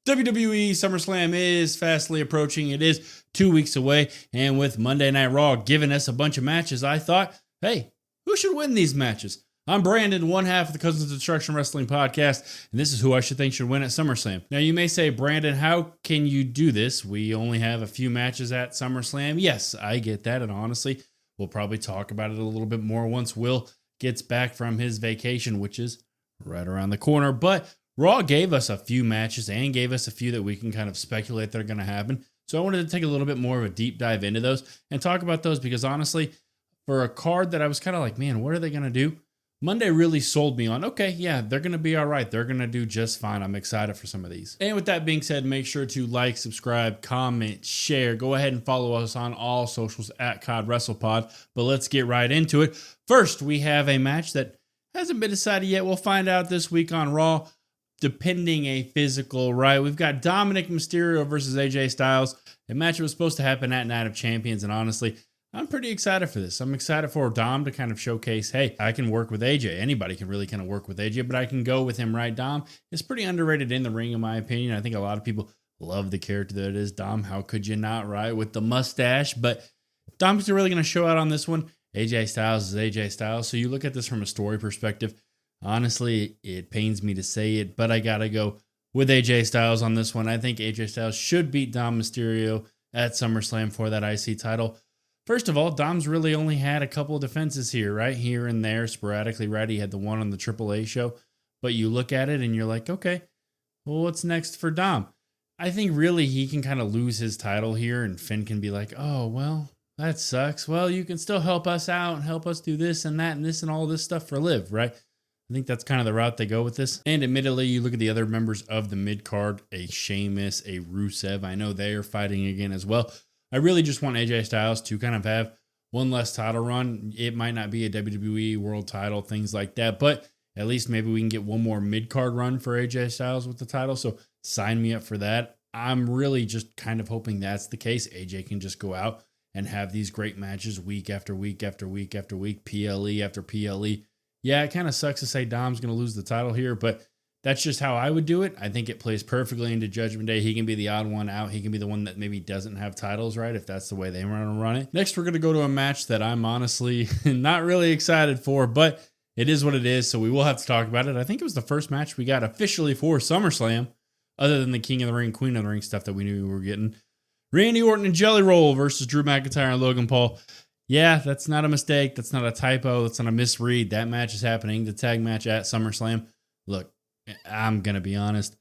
WWE SummerSlam is fastly approaching. It is 2 weeks away. And with Monday Night Raw giving us a bunch of matches, I thought, hey, who should win these matches? I'm Brandon, one half of the Cousins of Destruction Wrestling podcast, and this is who I should think should win at SummerSlam. Now, you may say, Brandon, how can you do this? We only have a few matches at SummerSlam. Yes, I get that, and honestly, we'll probably talk about it a little bit more once Will gets back from his vacation, which is right around the corner. But Raw gave us a few matches and gave us a few that we can kind of speculate that are going to happen. So I wanted to take a little bit more of a deep dive into those and talk about those because honestly, for a card that I was kind of like, man, what are they going to do? Monday really sold me on, okay, yeah, they're going to be all right. They're going to do just fine. I'm excited for some of these. And with that being said, make sure to like, subscribe, comment, share. Go ahead and follow us on all socials at COD WrestlePod. But let's get right into it. First, we have a match that hasn't been decided yet. We'll find out this week on Raw. Depending a physical, right? We've got Dominic Mysterio versus AJ Styles. A match that was supposed to happen at Night of Champions, and honestly, I'm pretty excited for this. I'm excited for Dom to kind of showcase, hey, I can work with AJ. Anybody can really kind of work with AJ, but I can go with him, right? Dom is pretty underrated in the ring, in my opinion. I think a lot of people love the character that is Dom. How could you not, right? With the mustache, but Dom's really going to show out on this one. AJ Styles is AJ Styles. So you look at this from a story perspective. Honestly, it pains me to say it, but I got to go with AJ Styles on this one. I think AJ Styles should beat Dom Mysterio at SummerSlam for that IC title. First of all, Dom's really only had a couple of defenses here, right? Here and there, sporadically, right? He had the one on the AAA show, but you look at it and you're like, okay, well, what's next for Dom? I think really he can kind of lose his title here and Finn can be like, oh, well, that sucks. Well, you can still help us out and help us do this and that and this and all this stuff for Liv, right? I think that's kind of the route they go with this. And admittedly, you look at the other members of the mid-card, a Sheamus, a Rusev. I know they are fighting again as well. I really just want AJ Styles to kind of have one less title run. It might not be a WWE world title, things like that, but at least maybe we can get one more mid-card run for AJ Styles with the title. So sign me up for that. I'm really just kind of hoping that's the case. AJ can just go out and have these great matches week after week after week after week, PLE after PLE. Yeah, it kind of sucks to say Dom's going to lose the title here, but that's just how I would do it. I think it plays perfectly into Judgment Day. He can be the odd one out. He can be the one that maybe doesn't have titles, right, if that's the way they want to run it. Next, we're going to go to a match that I'm honestly not really excited for, but it is what it is, so we will have to talk about it. I think it was the first match we got officially for SummerSlam, other than the King of the Ring, Queen of the Ring stuff that we knew we were getting. Randy Orton and Jelly Roll versus Drew McIntyre and Logan Paul. Yeah, that's not a mistake. That's not a typo. That's not a misread. That match is happening. The tag match at SummerSlam. Look, I'm going to be honest.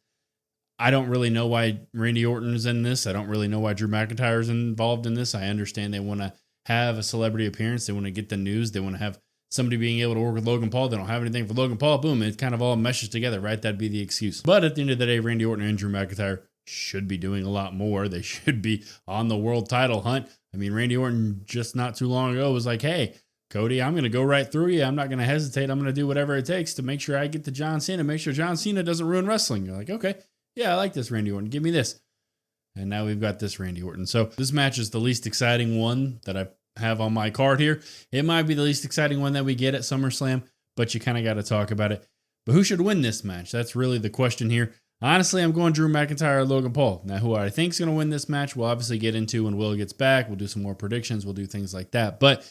I don't really know why Randy Orton is in this. I don't really know why Drew McIntyre is involved in this. I understand they want to have a celebrity appearance. They want to get the news. They want to have somebody being able to work with Logan Paul. They don't have anything for Logan Paul. Boom, it kind of all meshes together, right? That'd be the excuse. But at the end of the day, Randy Orton and Drew McIntyre should be doing a lot more. They should be on the world title hunt. I mean, Randy Orton just not too long ago was like, hey, Cody, I'm going to go right through you. I'm not going to hesitate. I'm going to do whatever it takes to make sure I get to John Cena, make sure John Cena doesn't ruin wrestling. You're like, okay, yeah, I like this Randy Orton. Give me this. And now we've got this Randy Orton. So this match is the least exciting one that I have on my card here. It might be the least exciting one that we get at SummerSlam, but you kind of got to talk about it. But who should win this match? That's really the question here. Honestly, I'm going Drew McIntyre or Logan Paul. Now, who I think is going to win this match, we'll obviously get into when Will gets back. We'll do some more predictions. We'll do things like that. But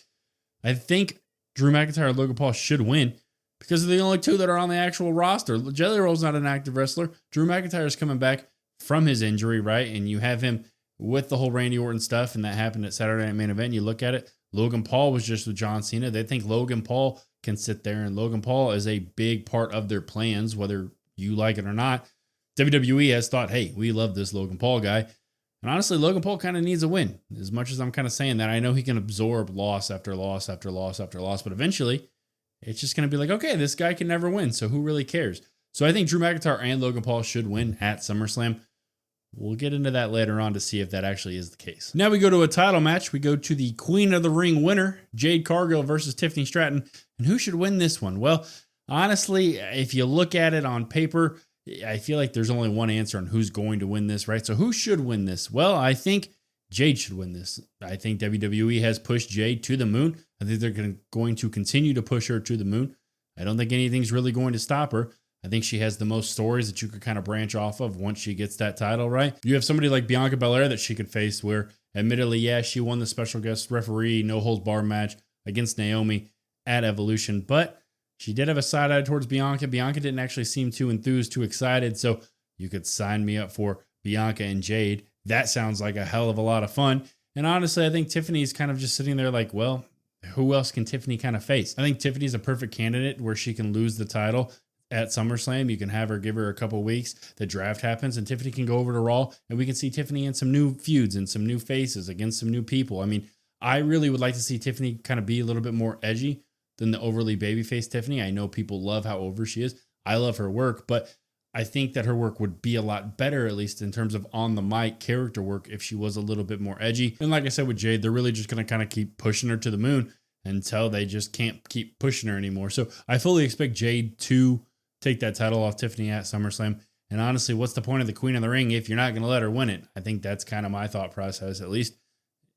I think Drew McIntyre or Logan Paul should win because they're the only two that are on the actual roster. Jelly Roll's not an active wrestler. Drew McIntyre is coming back from his injury, right? And you have him with the whole Randy Orton stuff, and that happened at Saturday Night Main Event. You look at it, Logan Paul was just with John Cena. They think Logan Paul can sit there, and Logan Paul is a big part of their plans, whether you like it or not. WWE has thought, hey, we love this Logan Paul guy. And honestly, Logan Paul kind of needs a win. As much as I'm kind of saying that, I know he can absorb loss after loss after loss after loss, but eventually it's just going to be like, okay, this guy can never win, so who really cares? So I think Drew McIntyre and Logan Paul should win at SummerSlam. We'll get into that later on to see if that actually is the case. Now we go to a title match. We go to the Queen of the Ring winner, Jade Cargill versus Tiffany Stratton. And who should win this one? Well, honestly, if you look at it on paper, I feel like there's only one answer on who's going to win this, right? So who should win this? Well, I think Jade should win this. I think WWE has pushed Jade to the moon. I think they're going to continue to push her to the moon. I don't think anything's really going to stop her. I think she has the most stories that you could kind of branch off of once she gets that title, right? You have somebody like Bianca Belair that she could face where, admittedly, yeah, she won the special guest referee no holds barred match against Naomi at Evolution, but she did have a side eye towards Bianca. Bianca didn't actually seem too enthused, too excited, so you could sign me up for Bianca and Jade. That sounds like a hell of a lot of fun. And honestly, I think Tiffany's kind of just sitting there like, well, who else can Tiffany kind of face? I think Tiffany's a perfect candidate where she can lose the title at SummerSlam. You can have her, give her a couple weeks. The draft happens and Tiffany can go over to Raw and we can see Tiffany in some new feuds and some new faces against some new people. I mean, I really would like to see Tiffany kind of be a little bit more edgy than the overly babyface Tiffany. I know people love how over she is. I love her work, but I think that her work would be a lot better, at least in terms of on the mic character work, if she was a little bit more edgy. And like I said with Jade, they're really just going to kind of keep pushing her to the moon until they just can't keep pushing her anymore. So I fully expect Jade to take that title off Tiffany at SummerSlam. And honestly, what's the point of the Queen of the Ring if you're not going to let her win it? I think that's kind of my thought process, at least.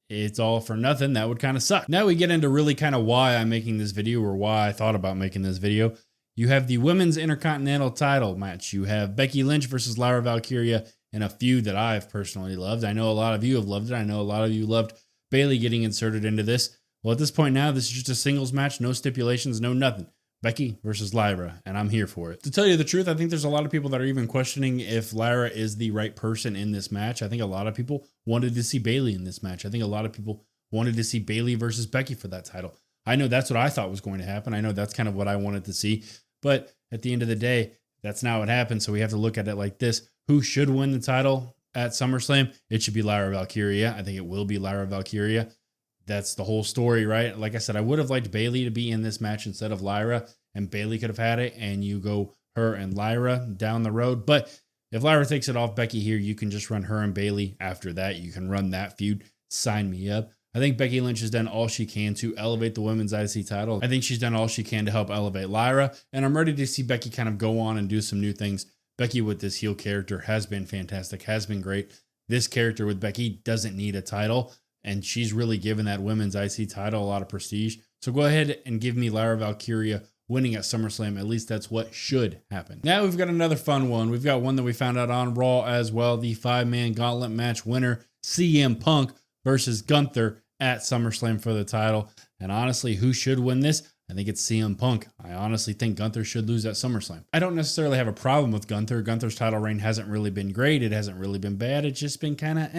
It's all for nothing. That would kind of suck. Now we get into really kind of why I'm making this video or why I thought about making this video. You have the Women's Intercontinental title match. You have Becky Lynch versus Lara Valkyria in a feud that I've personally loved. I know a lot of you have loved it. I know a lot of you loved Bayley getting inserted into this. Well, at this point now, this is just a singles match, no stipulations, no nothing. Becky versus Lara, and I'm here for it. To tell you the truth, I think there's a lot of people that are even questioning if Lara is the right person in this match. I think a lot of people wanted to see Bayley in this match. I think a lot of people wanted to see Bayley versus Becky for that title. I know that's what I thought was going to happen. I know that's kind of what I wanted to see. But at the end of the day, that's not what happened. So we have to look at it like this. Who should win the title at SummerSlam? It should be Lara Valkyria. I think it will be Lara Valkyria. That's the whole story, right? Like I said, I would have liked Bayley to be in this match instead of Lara, and Bayley could have had it, and you go her and Lara down the road. But if Lara takes it off Becky here, you can just run her and Bayley after that. You can run that feud. Sign me up. I think Becky Lynch has done all she can to elevate the women's IC title. I think she's done all she can to help elevate Lara, and I'm ready to see Becky kind of go on and do some new things. Becky with this heel character has been fantastic, has been great. This character with Becky doesn't need a title, and she's really given that women's IC title a lot of prestige. So go ahead and give me Lara Valkyria winning at SummerSlam. At least that's what should happen. Now we've got another fun one. We've got one that we found out on Raw as well. The 5-man gauntlet match winner, CM Punk versus Gunther at SummerSlam for the title. And honestly, who should win this? I think it's CM Punk. I honestly think Gunther should lose at SummerSlam. I don't necessarily have a problem with Gunther. Gunther's title reign hasn't really been great. It hasn't really been bad. It's just been kind of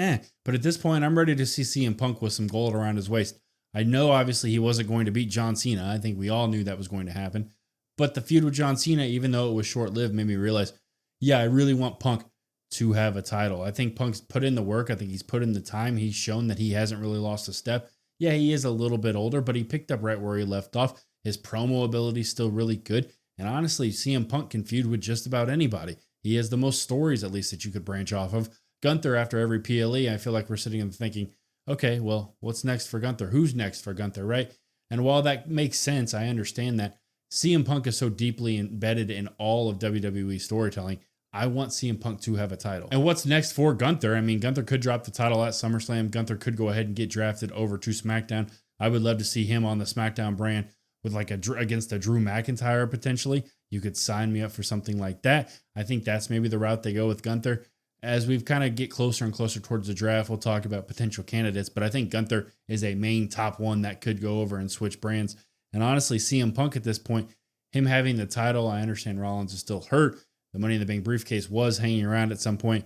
But at this point, I'm ready to see CM Punk with some gold around his waist. I know obviously he wasn't going to beat John Cena. I think we all knew that was going to happen. But the feud with John Cena, even though it was short-lived, made me realize, yeah, I really want Punk to have a title. I think Punk's put in the work. I think he's put in the time. He's shown that he hasn't really lost a step. Yeah, he is a little bit older, but he picked up right where he left off. His promo ability is still really good. And honestly, CM Punk can feud with just about anybody. He has the most stories, at least, that you could branch off of. Gunther, after every PLE, I feel like we're sitting and thinking, okay, well, what's next for Gunther? Who's next for Gunther, right? And while that makes sense, I understand that CM Punk is so deeply embedded in all of WWE storytelling. I want CM Punk to have a title. And what's next for Gunther? I mean, Gunther could drop the title at SummerSlam. Gunther could go ahead and get drafted over to SmackDown. I would love to see him on the SmackDown brand with like against a Drew McIntyre potentially. You could sign me up for something like that. I think that's maybe the route they go with Gunther. As we've kind of get closer and closer towards the draft, we'll talk about potential candidates, but I think Gunther is a main top one that could go over and switch brands. And honestly, CM Punk at this point, him having the title, I understand Rollins is still hurt. The Money in the Bank briefcase was hanging around at some point.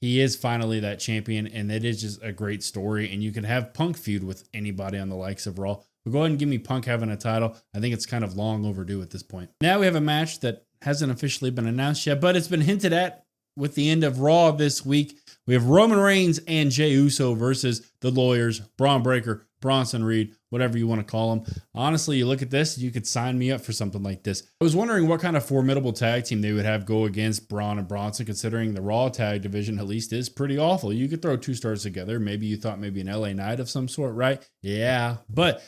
He is finally that champion, and it is just a great story. And you can have Punk feud with anybody on the likes of Raw. But go ahead and give me Punk having a title. I think it's kind of long overdue at this point. Now we have a match that hasn't officially been announced yet, but it's been hinted at with the end of Raw this week. We have Roman Reigns and Jey Uso versus the Lawyers, Braun Breaker, Bronson Reed, whatever you want to call them. Honestly, you look at this, you could sign me up for something like this. I was wondering what kind of formidable tag team they would have go against Braun and Bronson, considering the Raw tag division at least is pretty awful. You could throw two stars together. Maybe you thought maybe an LA Knight of some sort, right? Yeah, but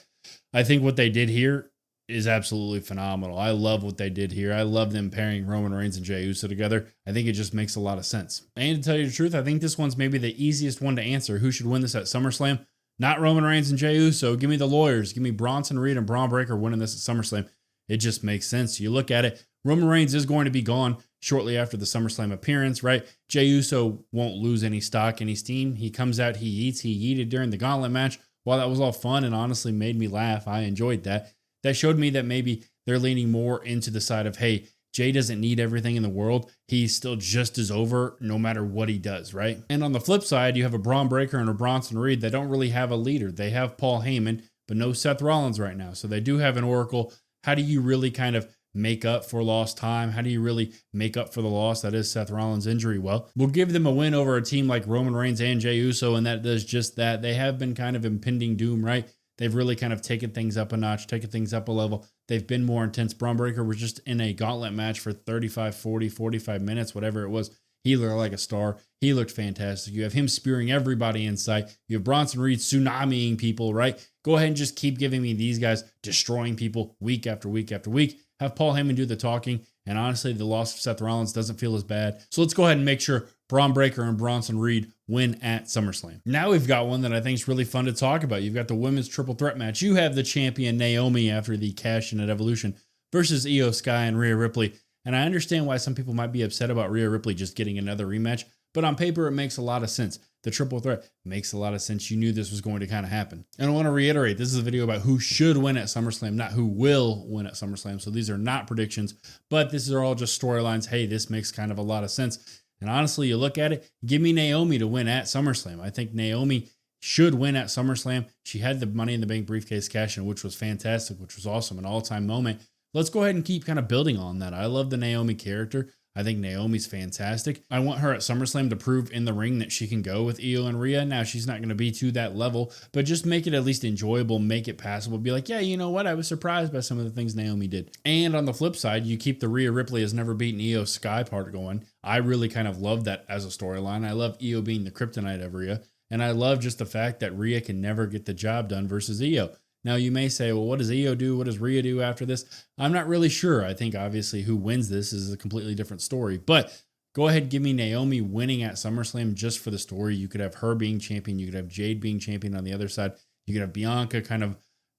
I think what they did here is absolutely phenomenal. I love what they did here. I love them pairing Roman Reigns and Jey Uso together. I think it just makes a lot of sense. And to tell you the truth, I think this one's maybe the easiest one to answer. Who should win this at SummerSlam? Not Roman Reigns and Jey Uso. Give me the Lawyers. Give me Bronson Reed and Braun Breaker winning this at SummerSlam. It just makes sense. You look at it, Roman Reigns is going to be gone shortly after the SummerSlam appearance, right? Jey Uso won't lose any stock, any steam. He comes out, he eats, he yeeted during the gauntlet match. While that was all fun and honestly made me laugh, I enjoyed that. That showed me that maybe they're leaning more into the side of, hey, Jey doesn't need everything in the world. He's still just as over no matter what he does, right? And on the flip side, you have a Braun Breaker and a Bronson Reed that don't really have a leader. They have Paul Heyman, but no Seth Rollins right now. So they do have an Oracle. How do you really kind of make up for lost time? How do you really make up for the loss that is Seth Rollins' injury? Well, we'll give them a win over a team like Roman Reigns and Jey Uso, and that does just that. They have been kind of impending doom, right? They've really kind of taken things up a notch, taken things up a level. They've been more intense. Braun Breaker was just in a gauntlet match for 35, 40, 45 minutes, whatever it was. He looked like a star. He looked fantastic. You have him spearing everybody in sight. You have Bronson Reed tsunamiing people, right? Go ahead and just keep giving me these guys destroying people week after week after week. Have Paul Heyman do the talking. And honestly, the loss of Seth Rollins doesn't feel as bad. So let's go ahead and make sure Braun Breaker and Bronson Reed win at SummerSlam. Now we've got one that I think is really fun to talk about. You've got the women's triple threat match. You have the champion Naomi after the cash in at Evolution versus Io Sky and Rhea Ripley. And I understand why some people might be upset about Rhea Ripley just getting another rematch, but on paper, it makes a lot of sense. The triple threat makes a lot of sense. You knew this was going to kind of happen. And I want to reiterate, this is a video about who should win at SummerSlam, not who will win at SummerSlam. So these are not predictions, but these are all just storylines. Hey, this makes kind of a lot of sense. And honestly, you look at it, give me Naomi to win at SummerSlam. I think Naomi should win at SummerSlam. She had the Money in the Bank briefcase cash in, which was fantastic, which was awesome, an all-time moment. Let's go ahead and keep kind of building on that. I love the Naomi character. I think Naomi's fantastic. I want her at SummerSlam to prove in the ring that she can go with Io and Rhea. Now, she's not going to be to that level, but just make it at least enjoyable, make it passable. Be like, yeah, you know what? I was surprised by some of the things Naomi did. And on the flip side, you keep the Rhea Ripley has never beaten Io Sky part going. I really kind of love that as a storyline. I love Io being the kryptonite of Rhea. And I love just the fact that Rhea can never get the job done versus Io. Now, you may say, well, what does Io do? What does Rhea do after this? I'm not really sure. I think, obviously, who wins this is a completely different story. But go ahead, give me Naomi winning at SummerSlam just for the story. You could have her being champion. You could have Jade being champion on the other side. You could have Bianca kind of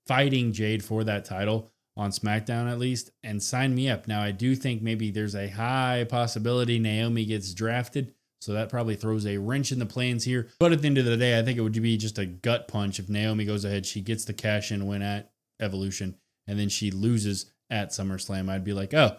fighting Jade for that title on SmackDown at least. And sign me up. Now, I do think maybe there's a high possibility Naomi gets drafted. So that probably throws a wrench in the plans here. But at the end of the day, I think it would be just a gut punch if Naomi goes ahead. She gets the cash-in win at Evolution, and then she loses at SummerSlam. I'd be like, oh,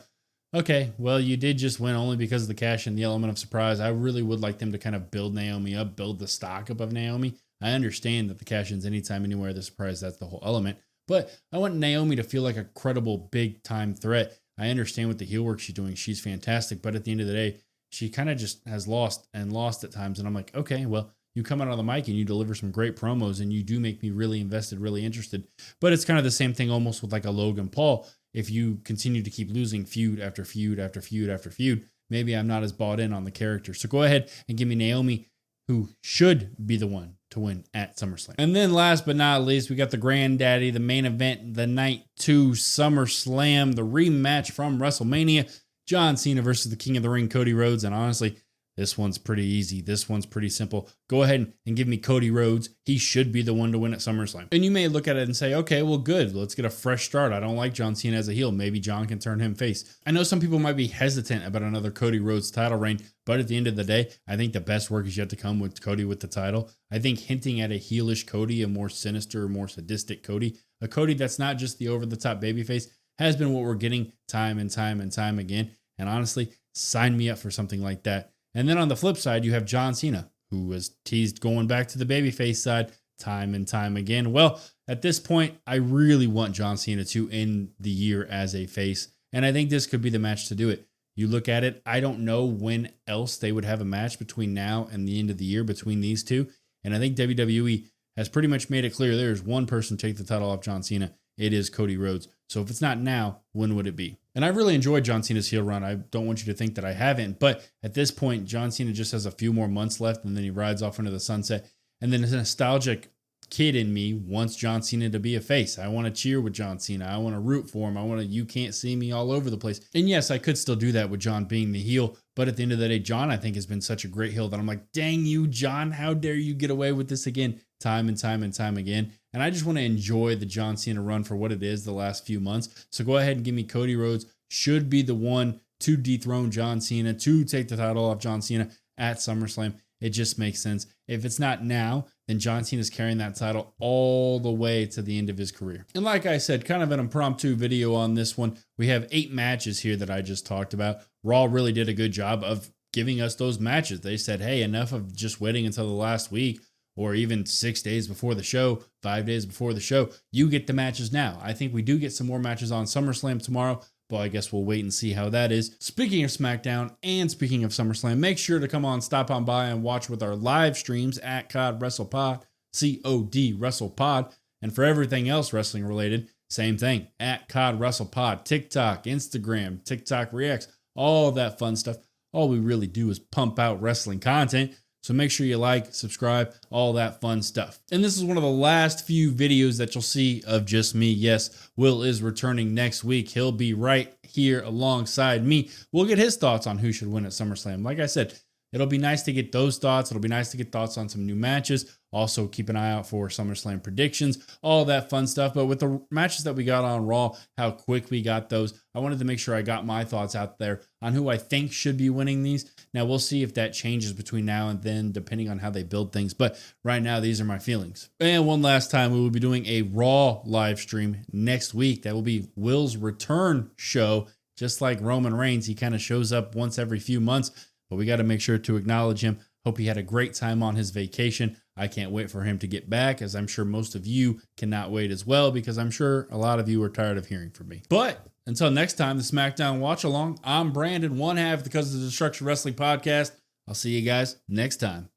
okay, well, you did just win only because of the cash-in, the element of surprise. I really would like them to kind of build Naomi up, build the stock up of Naomi. I understand that the cash-in's anytime, anywhere, the surprise, that's the whole element. But I want Naomi to feel like a credible, big-time threat. I understand what the heel work she's doing. She's fantastic, but at the end of the day, she kind of just has lost at times. And I'm like, okay, well, you come out on the mic and you deliver some great promos and you do make me really invested, really interested. But it's kind of the same thing almost with like a Logan Paul. If you continue to keep losing feud after feud after feud after feud, maybe I'm not as bought in on the character. So go ahead and give me Naomi, who should be the one to win at SummerSlam. And then last but not least, we got the granddaddy, the main event, the night 2 SummerSlam, the rematch from WrestleMania. John Cena versus the King of the Ring, Cody Rhodes. And honestly, this one's pretty easy. This one's pretty simple. Go ahead and give me Cody Rhodes. He should be the one to win at SummerSlam. And you may look at it and say, okay, well, good. Let's get a fresh start. I don't like John Cena as a heel. Maybe John can turn him face. I know some people might be hesitant about another Cody Rhodes title reign, but at the end of the day, I think the best work is yet to come with Cody with the title. I think hinting at a heelish Cody, a more sinister, more sadistic Cody, a Cody that's not just the over-the-top babyface, has been what we're getting time and time and time again. And honestly, sign me up for something like that. And then on the flip side, you have John Cena, who was teased going back to the babyface side time and time again. Well, at this point, I really want John Cena to end the year as a face. And I think this could be the match to do it. You look at it, I don't know when else they would have a match between now and the end of the year between these two. And I think WWE has pretty much made it clear there's one person to take the title off John Cena. It is Cody Rhodes. So if it's not now, when would it be? And I really enjoyed John Cena's heel run. I don't want you to think that I haven't. But at this point, John Cena just has a few more months left, and then he rides off into the sunset. And then a nostalgic kid in me wants John Cena to be a face. I want to cheer with John Cena. I want to root for him. I want to you can't see me all over the place. And yes, I could still do that with John being the heel. But at the end of the day, John, I think, has been such a great heel that I'm like, dang you, John, how dare you get away with this again? Time and time and time again. And I just want to enjoy the John Cena run for what it is the last few months. So go ahead and give me Cody Rhodes should be the one to dethrone John Cena, to take the title off John Cena at SummerSlam. It just makes sense. If it's not now, then John Cena's carrying that title all the way to the end of his career. And like I said, kind of an impromptu video on this one. We have 8 matches here that I just talked about. Raw really did a good job of giving us those matches. They said, hey, enough of just waiting until the last week or even 6 days before the show, 5 days before the show. You get the matches now. I think we do get some more matches on SummerSlam tomorrow. Well, I guess we'll wait and see how that is. Speaking of SmackDown and speaking of SummerSlam, make sure to stop on by and watch with our live streams at COD WrestlePod, COD WrestlePod. And for everything else wrestling related, same thing, at COD WrestlePod, TikTok, Instagram, TikTok Reacts, all that fun stuff. All we really do is pump out wrestling content. So make sure you like, subscribe, all that fun stuff. And this is one of the last few videos that you'll see of just me. Yes, Will is returning next week. He'll be right here alongside me. We'll get his thoughts on who should win at SummerSlam. Like I said, it'll be nice to get those thoughts. It'll be nice to get thoughts on some new matches. Also, keep an eye out for SummerSlam predictions, all that fun stuff. But with the matches that we got on Raw, how quick we got those, I wanted to make sure I got my thoughts out there on who I think should be winning these. Now, we'll see if that changes between now and then, depending on how they build things. But right now, these are my feelings. And one last time, we will be doing a Raw live stream next week. That will be Will's return show. Just like Roman Reigns, he kind of shows up once every few months. But we got to make sure to acknowledge him. Hope he had a great time on his vacation. I can't wait for him to get back, as I'm sure most of you cannot wait as well, because I'm sure a lot of you are tired of hearing from me. But until next time, the SmackDown Watch Along, I'm Brandon, one half of the Cousins of Destruction Wrestling Podcast. I'll see you guys next time.